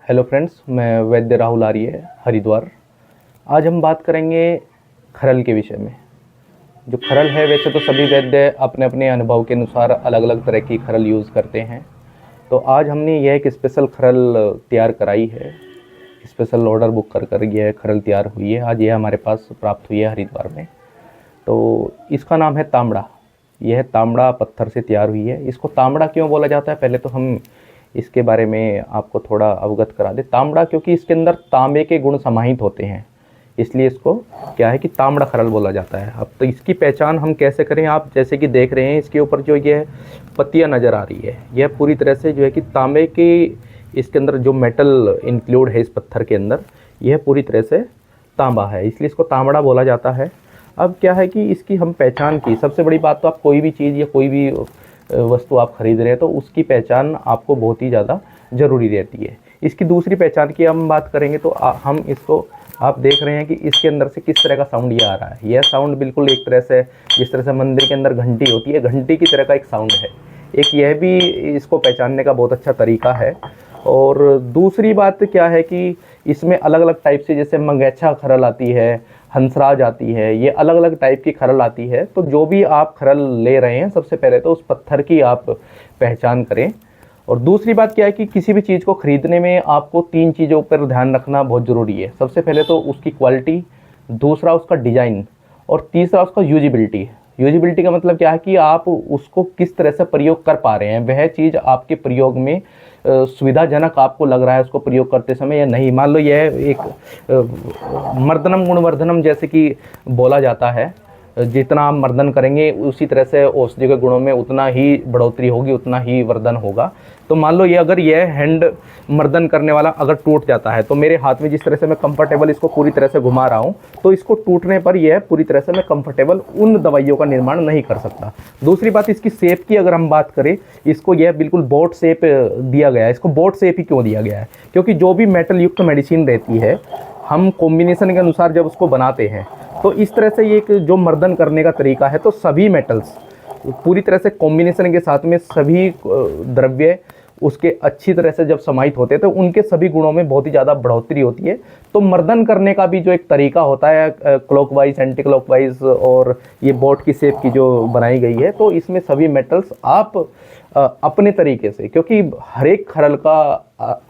Hello friends, मैं वैद्य राहुल आर्य, हरिद्वार। आज हम बात करेंगे खरल के विषय में। जो खरल है, वैसे तो सभी वैद्य अपने अपने अनुभव के अनुसार अलग अलग तरह की खरल यूज़ करते हैं। तो आज हमने यह एक स्पेशल खरल तैयार कराई है। स्पेशल ऑर्डर बुक कर यह खरल तैयार हुई है। आज यह हमारे पास प्राप्त हुई है हरिद्वार में। तो इसका नाम है तांबड़ा। यह तांबड़ा पत्थर से तैयार हुई है। इसको तांबड़ा क्यों बोला जाता है, पहले तो हम इसके बारे में आपको थोड़ा अवगत करा दें। तांबड़ा क्योंकि इसके अंदर तांबे के गुण समाहित होते हैं, इसलिए इसको क्या है कि तांबड़ा खरल बोला जाता है। अब तो इसकी पहचान हम कैसे करें, आप जैसे कि देख रहे हैं इसके ऊपर जो ये पत्तियां नज़र आ रही है, यह पूरी तरह से जो है कि तांबे की, इसके अंदर जो मेटल इंक्लूड है इस पत्थर के अंदर, यह पूरी तरह से तांबा है, इसलिए इसको तांबड़ा बोला जाता है। अब क्या है कि इसकी हम पहचान की सबसे बड़ी बात, तो आप कोई भी चीज़ या कोई भी वस्तु आप खरीद रहे हैं तो उसकी पहचान आपको बहुत ही ज़्यादा ज़रूरी रहती है। इसकी दूसरी पहचान की हम बात करेंगे तो हम इसको, आप देख रहे हैं कि इसके अंदर से किस तरह का साउंड ये आ रहा है। यह साउंड बिल्कुल एक तरह से, जिस तरह से मंदिर के अंदर घंटी होती है, घंटी की तरह का एक साउंड है। एक यह भी इसको पहचानने का बहुत अच्छा तरीका है। और दूसरी बात क्या है कि इसमें अलग अलग टाइप से, जैसे मंगैछा खरल आती है, हंसराज आती है, ये अलग अलग टाइप की खरल आती है। तो जो भी आप खरल ले रहे हैं, सबसे पहले तो उस पत्थर की आप पहचान करें। और दूसरी बात क्या है कि किसी भी चीज़ को ख़रीदने में आपको 3 चीज़ों पर ध्यान रखना बहुत ज़रूरी है। सबसे पहले तो उसकी क्वालिटी, दूसरा उसका डिज़ाइन, और तीसरा उसका यूजिबिलिटी। यूजिबिलिटी का मतलब क्या है कि आप उसको किस तरह से प्रयोग कर पा रहे हैं, वह चीज़ आपके प्रयोग में सुविधाजनक आपको लग रहा है उसको प्रयोग करते समय या नहीं। मान लो यह एक मर्दनम गुणवर्धनम जैसे कि बोला जाता है, जितना आप मर्दन करेंगे उसी तरह से औषधि के गुणों में उतना ही बढ़ोतरी होगी, उतना ही वर्धन होगा। तो मान लो ये, अगर यह हैंड मर्दन करने वाला अगर टूट जाता है, तो मेरे हाथ में जिस तरह से मैं कंफर्टेबल इसको पूरी तरह से घुमा रहा हूँ, तो इसको टूटने पर यह पूरी तरह से मैं कंफर्टेबल उन दवाइयों का निर्माण नहीं कर सकता। दूसरी बात, इसकी शेप की अगर हम बात करें, इसको यह बिल्कुल बोट शेप दिया गया है। इसको बोट शेप ही क्यों दिया गया है, क्योंकि जो भी मेटल युक्त मेडिसिन रहती है, हम कॉम्बिनेशन के अनुसार जब उसको बनाते हैं, तो इस तरह से ये एक जो मर्दन करने का तरीका है, तो सभी मेटल्स पूरी तरह से कॉम्बिनेशन के साथ में सभी द्रव्य उसके अच्छी तरह से जब समाहित होते हैं, तो उनके सभी गुणों में बहुत ही ज़्यादा बढ़ोतरी होती है। तो मर्दन करने का भी जो एक तरीका होता है, क्लॉकवाइज, एंटी क्लॉकवाइज, और ये बोट की शेप की जो बनाई गई है, तो इसमें सभी मेटल्स आप अपने तरीके से, क्योंकि हर एक खरल का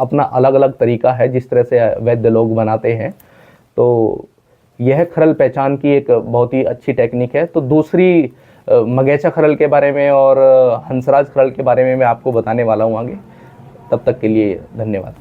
अपना अलग अलग तरीका है जिस तरह से वैद्य लोग बनाते हैं। तो यह खरल पहचान की एक बहुत ही अच्छी टेक्निक है। तो दूसरी मंगैछा खरल के बारे में और हंसराज खरल के बारे में मैं आपको बताने वाला हूँ आगे। तब तक के लिए धन्यवाद।